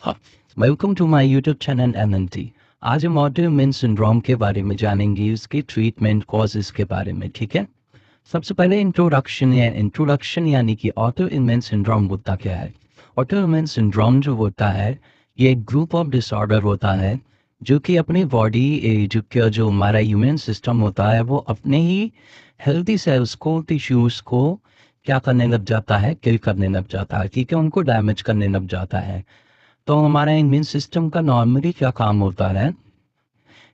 Welcome to my YouTube channel MNT. आज हम autoimmune syndrome के बारे में जानेंगे, उसके ट्रीटमेंट कॉजेस के बारे में। ठीक है, सबसे पहले इंट्रोडक्शन यानी कि ऑटोइम्यून सिंड्रोम होता क्या है। ऑटोइम्यून सिंड्रोम जो होता है ये एक ग्रुप ऑफ डिसऑर्डर होता है जो कि अपनी बॉडी जो हमारा इम्यून सिस्टम होता है वो अपने ही हेल्दी सेल्स को, टिश्यूज को क्या करने लग जाता है, किल करने लग जाता है। ठीक है, उनको डैमेज करने लग जाता है। तो हमारा इम्यून सिस्टम का नॉर्मली क्या काम होता है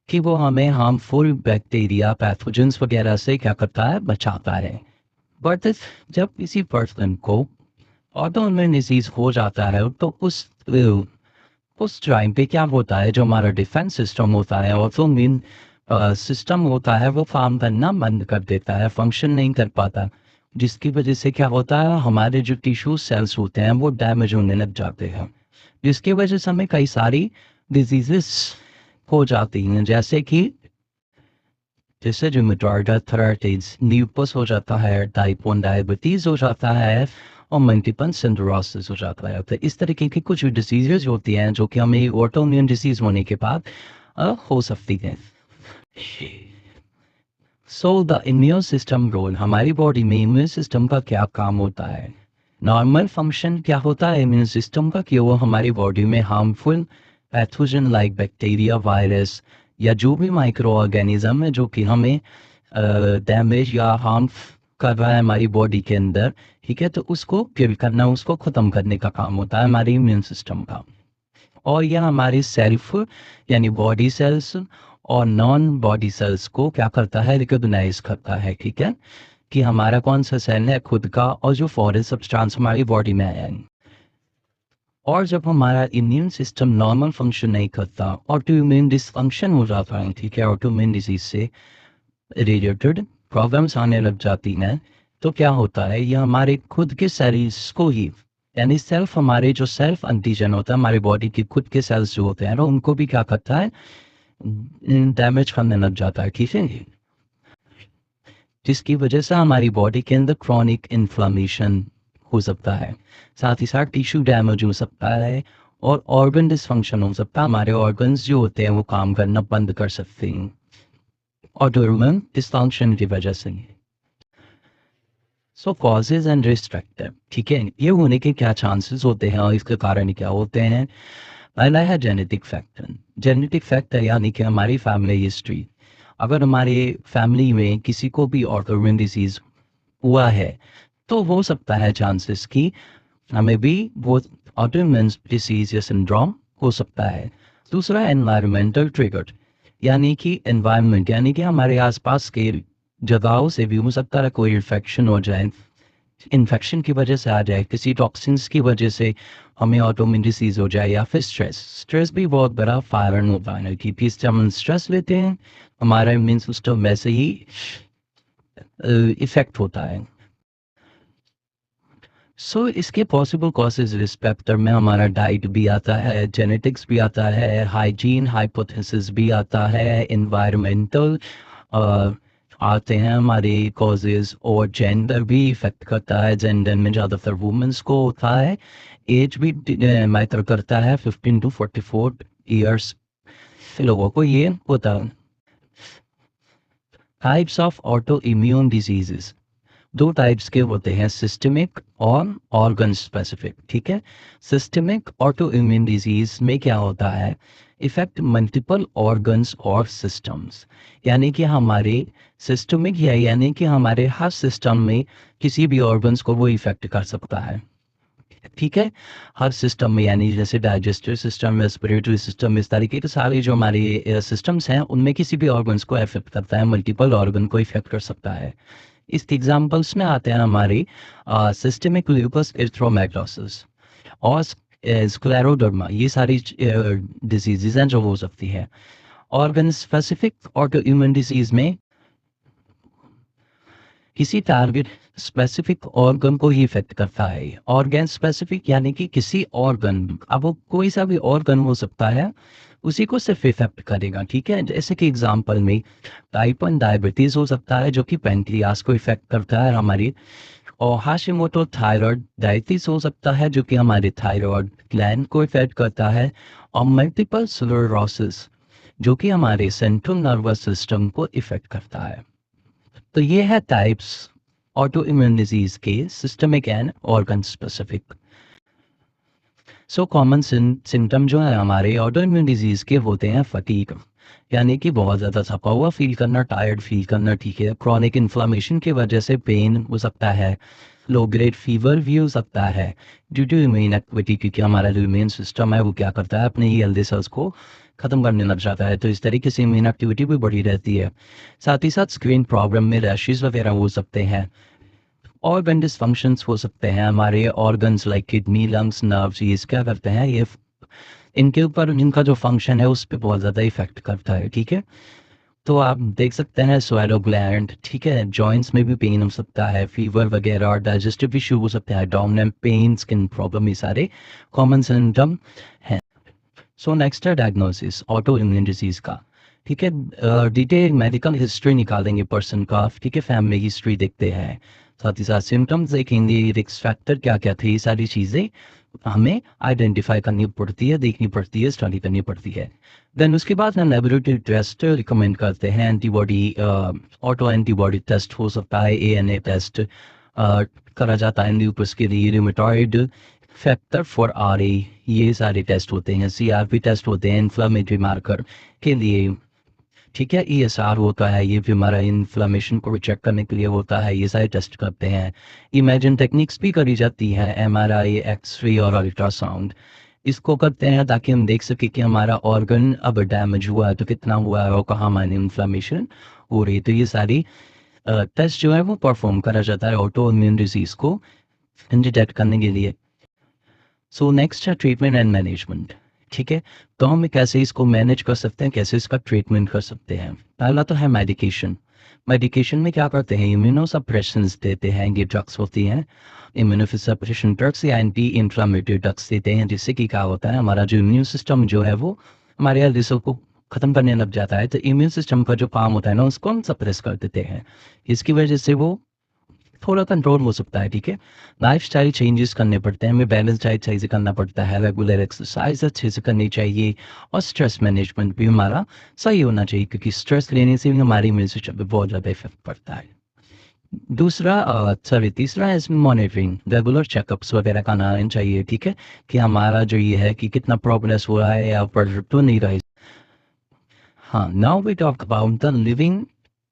कि वो हमें हार्मफुल बैक्टीरिया, पैथोजेंस वगैरह से क्या करता है, बचाता है। बट जब किसी पर्सन को ऑटोइम्यून डिजीज हो जाता है तो उस टाइम पे क्या होता है, जो हमारा डिफेंस सिस्टम होता है, ऑटोइम्यून सिस्टम होता है, वो काम करना बंद कर देता है, फंक्शन नहीं कर पाता, जिसकी वजह से क्या होता है, हमारे जो टिश्यू सेल्स होते हैं वो डैमेज होने लग जाते हैं, जिसकी वजह से हमें कई सारी डिजीजेस हो जाती हैं, जैसे रूमेटॉइड आर्थराइटिस, ल्यूपस हो जाता है, टाइप 1 डायबिटीज हो जाता है और मल्टीपल स्क्लेरोसिस हो जाता है। तो इस तरीके की कुछ डिजीजेज होती हैं जो कि हमें ऑटोइम्यून डिजीज होने के बाद हो सकती हैं। So the immune system role, हमारी बॉडी में इम्यून सिस्टम का क्या काम होता है। नॉर्मल फंक्शन क्या होता है इम्यून सिस्टम का, कि वो हमारी बॉडी में harmful pathogen like bacteria, virus या जो भी माइक्रो ऑर्गेनिज्म है जो कि हमें डैमेज या हार्म कर रहा है हमारी बॉडी के अंदर, ठीक है, तो उसको किल करना, उसको ख़त्म करने का काम होता है हमारे इम्यून सिस्टम का। और यह हमारी सेल्फ यानी बॉडी सेल्स और नॉन बॉडी सेल्स को क्या करता है, रिकॉग्नाइज करता है। ठीक है, कि हमारा कौन सा सेल है खुद का और जो फॉरेन सब्सटेंस हमारी बॉडी में है। और जब हमारा इम्यून सिस्टम नॉर्मल फंक्शन नहीं करता, ऑटोइम्यून डिसफंक्शन हो जाता है, ठीक है, ऑटोइम्यून डिजीज से रिलेटेड प्रॉब्लम्स आने लग जाती हैं, तो क्या होता है, ये हमारे खुद के सेल्स को ही, यानी सेल्फ, हमारे जो सेल्फ एंटीजन होता है, हमारी बॉडी के खुद के सेल्स जो होते हैं ना, उनको भी क्या करता है, डैमेज करने लग जाता है। ठीक है, जिसकी वजह से हमारी बॉडी के अंदर क्रॉनिक इन्फ्लामेशन हो सकता है, साथ ही साथ टिश्यू डैमेज हो सकता है और ऑर्गन डिसफंक्शन हो सकता है। हमारे ऑर्गन्स जो होते हैं वो काम करना बंद कर सकते हैं ऑटोइम्यून डिसफंक्शन की वजह से। सो कॉजेज एंड रिस्क फैक्टर, ठीक है, ये होने के क्या चांसेस होते हैं और इसके कारण क्या होते हैं। पहला है जेनेटिक फैक्टर। जेनेटिक फैक्टर यानी कि हमारी फैमिली हिस्ट्री। अगर हमारे फैमिली में किसी को भी ऑटोइम्यून डिजीज हुआ है तो हो सकता है चांसेस कि हमें भी वो ऑटोइम्यून डिसीज या सिंड्रोम हो सकता है। दूसरा एनवायरमेंटल ट्रिगर, यानी कि एनवायरनमेंट यानी कि हमारे आसपास के जगहों से भी हो सकता है कोई इन्फेक्शन हो जाए, इन्फेक्शन की वजह से आ जाए, किसी टॉक्सिन्स की वजह से हमें ऑटोइम्यून डिसीज हो जाए, या फिर स्ट्रेस भी बहुत बड़ा कारण होता है कि जब हम स्ट्रेस लेते हैं हमारा इम्यून सिस्टम वैसे ही इफेक्ट होता है। सो इसके पॉसिबल कॉजेज रिस्पेक्टर में हमारा डाइट भी आता है, जेनेटिक्स भी आता है, हाइजीन हाइपोथेसिस भी आता है, इन्वायरमेंटल आते हैं हमारे कॉजेज, और जेंडर भी इफेक्ट करता है। जेंडर में ज़्यादातर वुमेंस को होता है। एज भी मैटर करता है, 15 to 44 ईयर्स लोगों को ये होता है। Types of auto immune diseases, दो टाइप्स के होते हैं, सिस्टमिक और ऑर्गन स्पेसिफिक। ठीक है, सिस्टमिक ऑटो इम्यून डिजीज में क्या होता है, इफेक्ट मल्टीपल ऑर्गन्स और सिस्टम्स, यानी कि हमारे सिस्टमिक है यानी कि हमारे हर सिस्टम में किसी भी ऑर्गन्स को वो इफेक्ट कर सकता है। ठीक है, हर सिस्टम में, यानी जैसे डाइजेस्टिव सिस्टम, रेस्पिरेटरी सिस्टम, इस तरीके के सारे जो हमारे सिस्टम्स हैं उनमें किसी भी ऑर्गन्स को इफेक्ट करता है, मल्टीपल ऑर्गन को इफेक्ट कर सकता है। इस एग्जाम्पल्स में आते हैं हमारी सिस्टेमिक ल्यूपस एरिथ्रोमेटोसिस और स्क्लेरोडर्मा, ये सारी डिजीजेज हैं जो हो सकती है। Organ specific auto immune disease में किसी टारगेट स्पेसिफिक ऑर्गन को ही इफेक्ट करता है। ऑर्गन स्पेसिफिक यानी कि किसी ऑर्गन, अब वो कोई सा भी ऑर्गन हो सकता है, उसी को सिर्फ इफेक्ट करेगा। ठीक है, जैसे कि एग्जांपल में टाइप 1 डायबिटीज हो सकता है जो कि पेनक्रियास को इफेक्ट करता है हमारी, और हाशिमोटो थायराइड डायबिटीज हो सकता है जो कि हमारे थायराइड ग्लैंड को इफेक्ट करता है, और मल्टीपल स्क्लेरोसिस जो कि हमारे सेंट्रल नर्वस सिस्टम को इफेक्ट करता है। तो ये है टाइप्स ऑटो इम्यून डिजीज के, systemic and organ specific. So common symptom जो है हमारे ऑटो इम्यून डिजीज के होते हैं फटीग, यानी कि बहुत ज़्यादा थका हुआ फील करना, टायर्ड फील करना, ठीक है। क्रॉनिक इन्फ्लामेशन की वजह से पेन हो सकता है, लो ग्रेड फीवर भी हो सकता है ड्यू टू इम्यून एक्टिविटी, क्योंकि हमारा जो इम्यून सिस्टम है वो क्या करता है, अपने ही हेल्दी सेल्स को ख़त्म करने लग जाता है, तो इस तरीके से इम्यून एक्टिविटी भी बढ़ी रहती है। साथ ही साथ स्किन प्रॉब्लम में रैशेज वगैरह हो सकते हैं, ऑर्गन डिसफंक्शंस हो सकते हैं। हमारे organs like kidney, lungs, nerves, ये क्या करते हैं, ये इनके ऊपर इनका जो फंक्शन है उस पर बहुत ज़्यादा इफेक्ट करता है, ठीक है। तो आप देख सकते हैं स्वैलो ग्लैंड, ठीक है, जॉइंट्स में भी पेन हो सकता है, फीवर वगैरह, और डाइजेस्टिव इशू हो सकता है, डोमिनेंट पेन, स्किन प्रॉब्लम, ये सारे कॉमन सिम्टम हैं। सो नेक्स्ट है डायग्नोसिस ऑटो इम्यून डिजीज का, ठीक है। डिटेल मेडिकल हिस्ट्री निकालेंगे पर्सन का, ठीक है, फैमिली हिस्ट्री देखते हैं, साथ ही साथ सिम्टम्स देखेंगे, रिस्क फैक्टर क्या क्या थे, ये सारी चीज़ें हमें आइडेंटिफाई करनी पड़ती है, देखनी पड़ती है, स्टडी करनी पड़ती है। देन उसके बाद हम लेबोरेटरी टेस्ट रिकमेंड करते हैं, एंटीबॉडी, ऑटो एंटीबॉडी टेस्ट हो सकता है, ANA टेस्ट करा जाता है ल्यूपस के लिए, रूमेटॉइड फैक्टर फॉर RA, ये सारे टेस्ट होते हैं, CRP टेस्ट होते हैं इन्फ्लामेटरी मार्कर के लिए, ठीक है। ESR होता है, ये भी हमारा इन्फ्लामेशन को चेक करने के लिए होता है, ये सारे टेस्ट करते हैं। इमेजिन टेक्निक्स भी करी जाती है, MRI, एक्सरे और अल्ट्रासाउंड, इसको करते हैं ताकि हम देख सके कि हमारा ऑर्गन अब डैमेज हुआ है तो कितना हुआ है और कहाँ हमारी इन्फ्लामेशन हो रही है। तो ये सारी टेस्ट जो है वो परफॉर्म करा जाता है ऑटो इम्यून डिजीज को डिटेक्ट करने के लिए। सो नेक्स्ट है ट्रीटमेंट एंड मैनेजमेंट, ठीक है। तो हम कैसे इसको मैनेज कर सकते हैं, कैसे इसका ट्रीटमेंट कर सकते हैं। पहला तो है मेडिकेशन। मेडिकेशन में क्या करते हैं, इम्यूनोसप्रेशंस देते हैं, ये ड्रग्स होती हैं, इम्यूनोसप्रेशन ड्रग्स या एंटी इंफ्लामेटरी ड्रग्स देते हैं, जिससे कि क्या होता है, हमारा जो इम्यून सिस्टम जो है वो हमारे हेल्थ रिसोर्स को ख़त्म करने लग जाता है। तो इम्यून सिस्टम का जो काम होता है ना, उसको हम सप्रेस कर देते हैं, इसकी वजह से वो थोड़ा कंट्रोल हो सकता है, ठीक है। लाइफस्टाइल चेंजेस करने पड़ते हैं, हमें बैलेंस डाइट सही से करना पड़ता है, रेगुलर एक्सरसाइज अच्छे से करनी चाहिए, और स्ट्रेस मैनेजमेंट भी हमारा सही होना चाहिए, क्योंकि स्ट्रेस लेने से भी हमारी इम्यून सिस्टम पे बहुत ज़्यादा इफेक्ट पड़ता है। तीसरा है इसमें मॉनिटरिंग, रेगुलर चेकअप्स वगैरह कराना चाहिए, ठीक है, कि हमारा जो ये है कि कितना प्रोग्रेस हो रहा है या पर तो नहीं रहा है। हाँ, now we talk about the living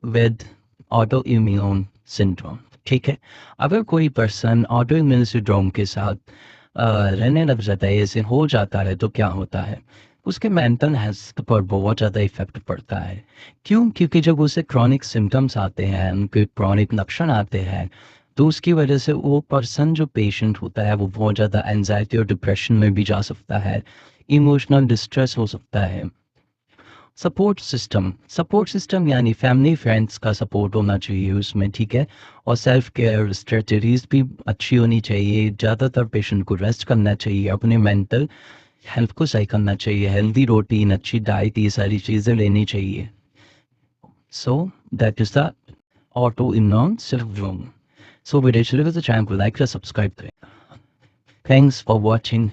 with autoimmune syndrome, ठीक है। अगर कोई पर्सन ऑटो इम्यून सिंड्रोम के साथ रहने लग जाता है, ऐसे हो जाता है, तो क्या होता है, उसके मेंटल हेल्थ पर बहुत ज़्यादा इफेक्ट पड़ता है। क्यों? क्योंकि जब उसे क्रॉनिक सिम्टम्स आते हैं, उनके क्रॉनिक लक्षण आते हैं, तो उसकी वजह से वो पर्सन जो पेशेंट होता है वो बहुत ज़्यादा एंजाइटी और डिप्रेशन में भी जा सकता है, इमोशनल डिस्ट्रेस हो सकता है। सपोर्ट सिस्टम यानी फैमिली फ्रेंड्स का सपोर्ट होना चाहिए उसमें, ठीक है। और सेल्फ केयर स्ट्रेटजीज भी अच्छी होनी चाहिए, ज़्यादातर पेशेंट को रेस्ट करना चाहिए, अपने मेंटल हेल्थ को सही करना चाहिए, हेल्दी रूटीन, अच्छी डाइट, ये सारी चीज़ें लेनी चाहिए। So that is the auto immune syndrome. So video चलेगा तो चैनल को लाइक और सब्सक्राइब करें। Thanks for watching.